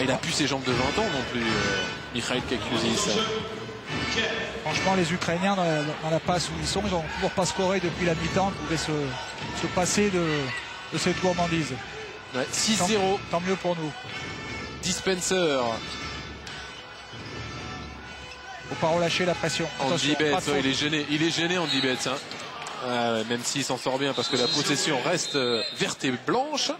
Il a plus ses jambes de 20 ans non plus, Mikhail Kakiusis. Franchement, les Ukrainiens, dans la passe où ils sont, ils n'ont toujours pas scoré depuis la mi-temps. Ils pouvaient se passer de cette gourmandise. Ouais, 6-0. Tant mieux pour nous. Dispenser. Faut pas relâcher la pression. Andy Betts, il est gêné Andy Betts. Même s'il s'en sort bien parce que la possession reste verte et blanche.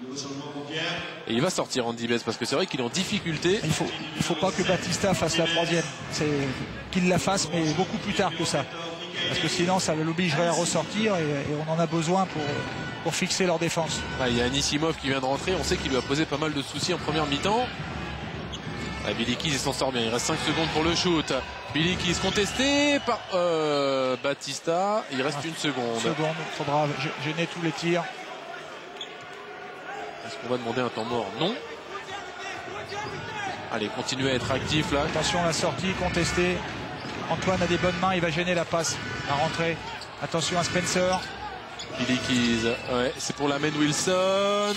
Et il va sortir Andy Betts parce que c'est vrai qu'il est en difficulté. Il faut pas que Batista fasse la troisième. C'est qu'il la fasse, mais beaucoup plus tard que ça. Parce que sinon, ça l'obligerait à ressortir et on en a besoin pour fixer leur défense. Il y a Anisimov qui vient de rentrer. On sait qu'il lui a posé pas mal de soucis en première mi-temps. Billy Keys s'en sort bien. Il reste 5 secondes pour le shoot. Billy Keys contesté par Batista. Il reste une seconde. Il faudra gêner tous les tirs. Est-ce qu'on va demander un temps mort? Non. Allez, continuez à être actif là. Attention à la sortie, contestée. Antoine a des bonnes mains, il va gêner la passe. La rentrée. Attention à Spencer. Billy Keys. Ouais, c'est pour la main Wilson.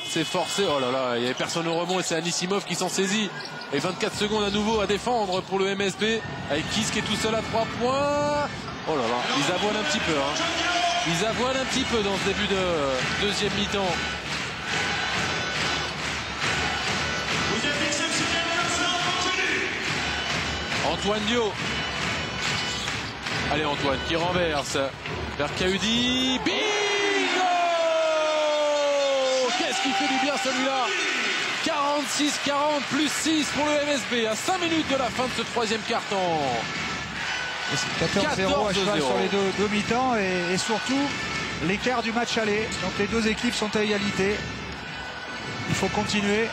C'est forcé. Oh là là, il n'y avait personne au rebond et c'est Anisimov qui s'en saisit. Et 24 secondes à nouveau à défendre pour le MSB. Avec Keys qui est tout seul à 3 points. Oh là là, ils avoinent un petit peu. Ils avoinent un petit peu dans ce début de deuxième mi-temps. Antoine Dio. Allez Antoine qui renverse vers Kaudi. Bingo! Qu'est-ce qu'il fait du bien celui-là! 46-40 plus 6 pour le MSB à 5 minutes de la fin de ce troisième quart-temps. 14-0 à cheval sur les deux mi-temps et surtout l'écart du match aller. Donc les deux équipes sont à égalité. Il faut continuer.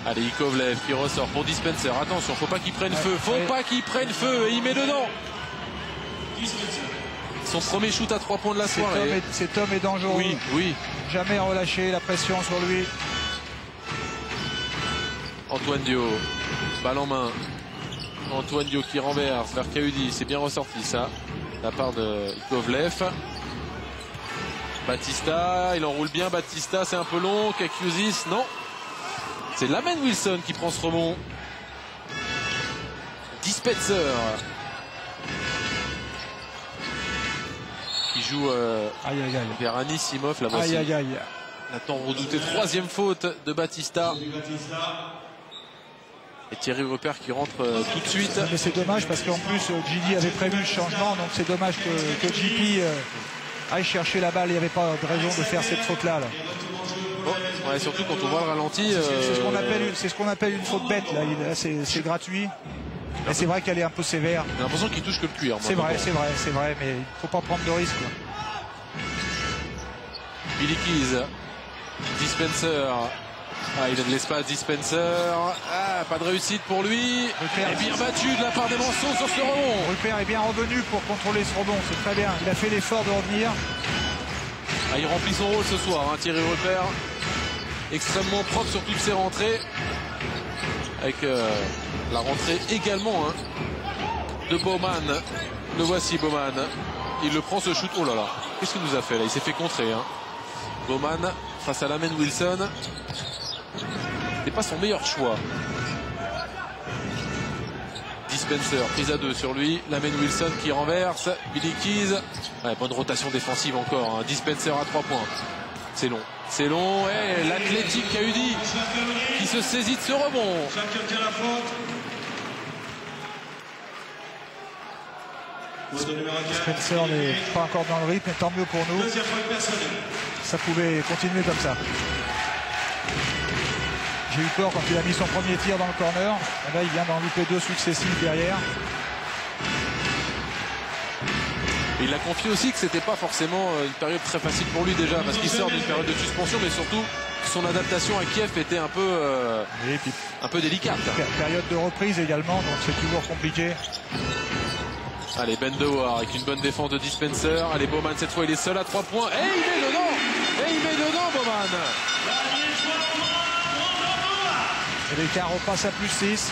Allez, Ikovlev qui ressort pour Dispenser. Attention, faut pas qu'il prenne feu. Faut pas qu'il prenne feu. Et il met dedans. Son premier shoot à 3 points de la soirée. Cet homme est dangereux. Oui, oui. Jamais relâcher la pression sur lui. Antoine Dio, balle en main. Antoine Dio qui renverse vers Kaudi. C'est bien ressorti ça, de la part de Ikovlev. Batista, il enroule bien. Batista, c'est un peu long. Kakiusis, non. C'est Lamen Wilson qui prend ce rebond. Dispenser qui joue vers Anisimov. La voici. La tant redoutée troisième faute de Batista. Et Thierry Rupert qui rentre tout de suite. Mais c'est dommage parce qu'en plus Gidi avait prévu le changement, donc c'est dommage que JP aille chercher la balle. Il n'y avait pas de raison de faire cette faute-là. Bon, ouais, surtout quand on voit le ralenti. C'est ce qu'on appelle une faute bête. Là, c'est gratuit. Et c'est vrai qu'elle est un peu sévère. J'ai l'impression qu'il touche que le cuir. C'est vrai, mais il ne faut pas prendre de risques. Billy Keys. Dispenser. Il a de l'espace, Dispenser. Pas de réussite pour lui. Rupert est bien battu de la part des Manceaux sur ce rebond. Rupert est bien revenu pour contrôler ce rebond. C'est très bien. Il a fait l'effort de revenir. Il remplit son rôle ce soir, Thierry Rupert. Extrêmement propre sur toutes ses rentrées. Avec la rentrée également de Bowman. Le voici, Bowman. Il le prend ce shoot. Oh là là. Qu'est-ce qu'il nous a fait là? Il s'est fait contrer. Bowman face à Lamen Wilson. C'est pas son meilleur choix. Dispenser, prise à 2 sur lui. Lamen Wilson qui renverse. Billy Keys. Bonne rotation défensive encore. Dispenser à 3 points. C'est long. C'est long. Et l'athlétique Kaudi qui se saisit de ce rebond. Spencer n'est pas encore dans le rythme, mais tant mieux pour nous. Ça pouvait continuer comme ça. J'ai eu peur quand il a mis son premier tir dans le corner. Et là, il vient d'en louper 2 successifs derrière. Et il a confié aussi que c'était pas forcément une période très facile pour lui déjà, parce qu'il sort d'une période de suspension, mais surtout son adaptation à Kiev était un peu délicate. Période de reprise également, donc c'est toujours compliqué. Allez, Ben Dewar avec une bonne défense de Dispenser. Allez, Bowman, cette fois il est seul à 3 points. Et il met dedans, Bowman. Et l'écart repasse à plus 6.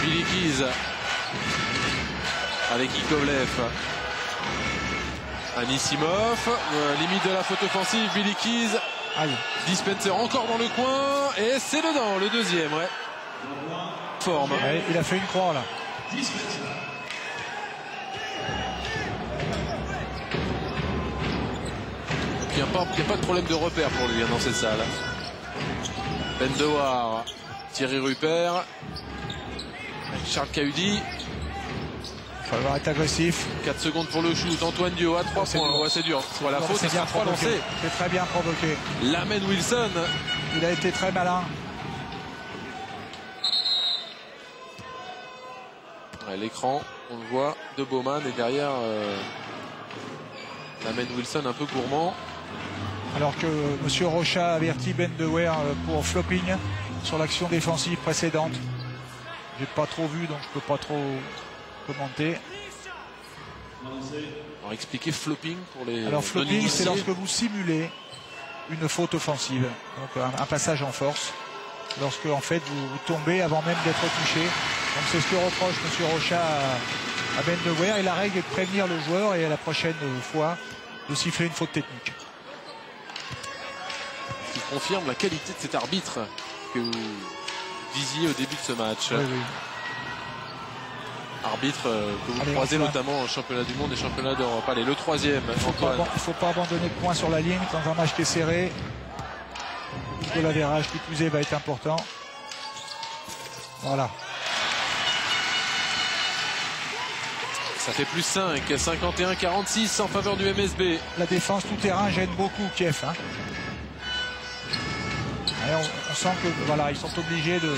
Billy Keys avec Ikovlev. Anisimov, limite de la faute offensive. Billy Keys Aïe. Dispenser encore dans le coin. Et c'est dedans, le deuxième, ouais. Forme. Ouais, il a fait une croix là. Il n'y a pas de problème de repère pour lui dans cette salle. Bendewar, Thierry Rupert, Charles Cahudi. Il va falloir être agressif. 4 secondes pour le shoot. Antoine Dio à 3 points. Ouais, c'est dur. Sur la faute, c'est bien 3 provoqué. lancés. C'est très bien provoqué. L'amène Wilson. Il a été très malin. Ouais, l'écran, on le voit, de Bowman. Et derrière, l'amène Wilson un peu gourmand. Alors que M. Rocha avertit Bendewar pour flopping sur l'action défensive précédente. J'ai pas trop vu, donc je peux pas trop commenter. Alors expliquer flopping pour les. Alors flopping, c'est lorsque vous simulez une faute offensive, donc un passage en force, lorsque en fait vous tombez avant même d'être touché. Donc c'est ce que reproche M. Rocha à Bendewar, et la règle est de prévenir le joueur et à la prochaine fois de siffler une faute technique. Qui confirme la qualité de cet arbitre que vous visiez au début de ce match. Oui, oui. Arbitre que vous croisez notamment au championnat du monde et championnat d'Europe. Allez, le troisième, Antoine. Il ne faut pas abandonner de points sur la ligne dans un match qui est serré. Le l'avérage qui plus est va être important. Voilà. Ça fait plus 5, 51-46 en faveur du MSB. La défense tout terrain gêne beaucoup Kiev. Hein. On sent que voilà, ils sont obligés de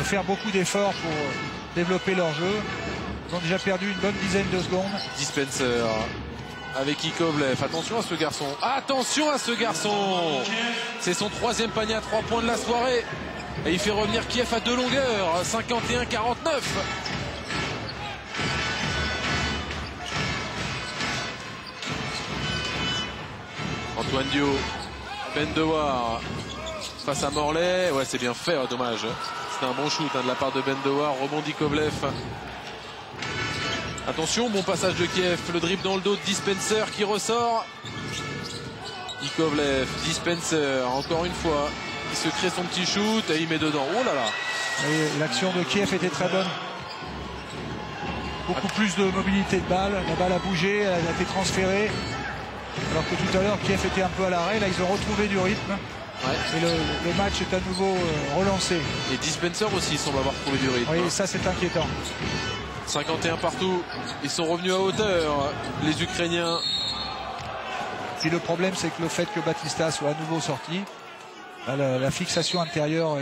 faire beaucoup d'efforts pour développer leur jeu. Ils ont déjà perdu une bonne dizaine de secondes. Dispenser avec Ikovlev. Attention à ce garçon. Attention à ce garçon. C'est son troisième panier à 3 points de la soirée. Et il fait revenir Kiev à 2 longueurs. 51-49. Antoine Dio. Bendewar face à Morlaix. Ouais, c'est bien fait. Oh, dommage. C'était un bon shoot de la part de Bendewar. Rebondit Kovlev. Attention, bon passage de Kiev, le dribble dans le dos de Dispenser qui ressort. Ikovlev, Dispenser, encore une fois, il se crée son petit shoot et il met dedans. Oh là là. L'action de Kiev était très bonne. Beaucoup plus de mobilité de balle, la balle a bougé, elle a été transférée. Alors que tout à l'heure, Kiev était un peu à l'arrêt, là ils ont retrouvé du rythme. Ouais. Et le match est à nouveau relancé. Et Dispenser aussi semble avoir trouvé du rythme. Oui, ça c'est inquiétant. 51 partout, ils sont revenus à hauteur, les Ukrainiens. Puis le problème, c'est que le fait que Batista soit à nouveau sorti, la fixation intérieure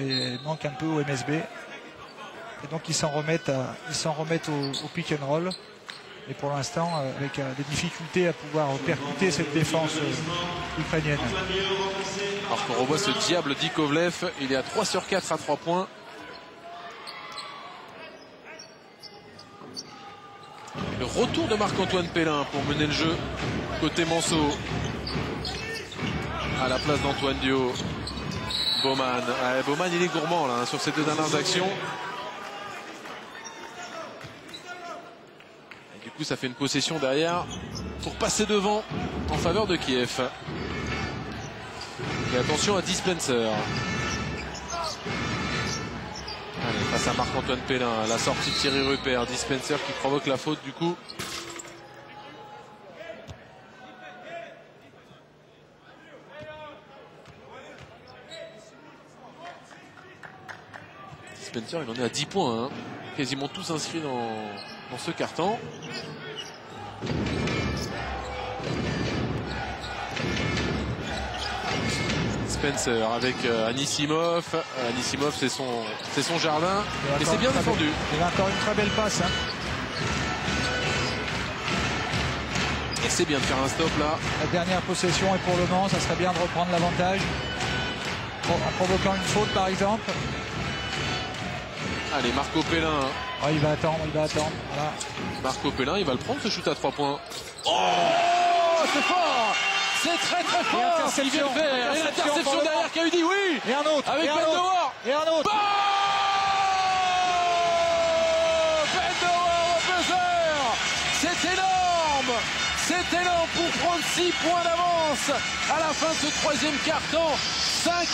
manque un peu au MSB. Et donc ils s'en remettent au pick and roll. Et pour l'instant, avec des difficultés à pouvoir percuter cette défense ukrainienne. Alors qu'on revoit ce diable d'Ikovlev, il est à 3 sur 4 à 3 points. Le retour de Marc-Antoine Pellin pour mener le jeu côté Manceau. À la place d'Antoine Dio. Bowman. Bowman, il est gourmand là, sur ces 2 dernières actions. Et du coup, ça fait une possession derrière pour passer devant en faveur de Kiev. Et attention à Dispenser. Allez, face à Marc-Antoine Pellin, la sortie de Thierry Rupert, Dispenser qui provoque la faute du coup. Dispenser, il en est à 10 points, hein. Quasiment tous inscrits dans ce carton. Spencer avec Anisimov. Anisimov, c'est son jardin. Et c'est bien défendu. Il a encore une très belle passe. Hein. Et c'est bien de faire un stop là. La dernière possession est pour Le Mans. Ça serait bien de reprendre l'avantage. En provoquant une faute par exemple. Allez, Marco Pellin. Oh, il va attendre. Voilà. Marco Pellin, il va le prendre ce shoot à 3 points. Oh, c'est fort! C'est très fort ce qu'il vient de faire. Et l'interception derrière Cahudi, oui. Et un autre. Avec Bendewar. Et un autre. Bendewar au buzzer. C'est énorme. C'est énorme pour prendre 6 points d'avance à la fin de ce troisième quart-temps. 5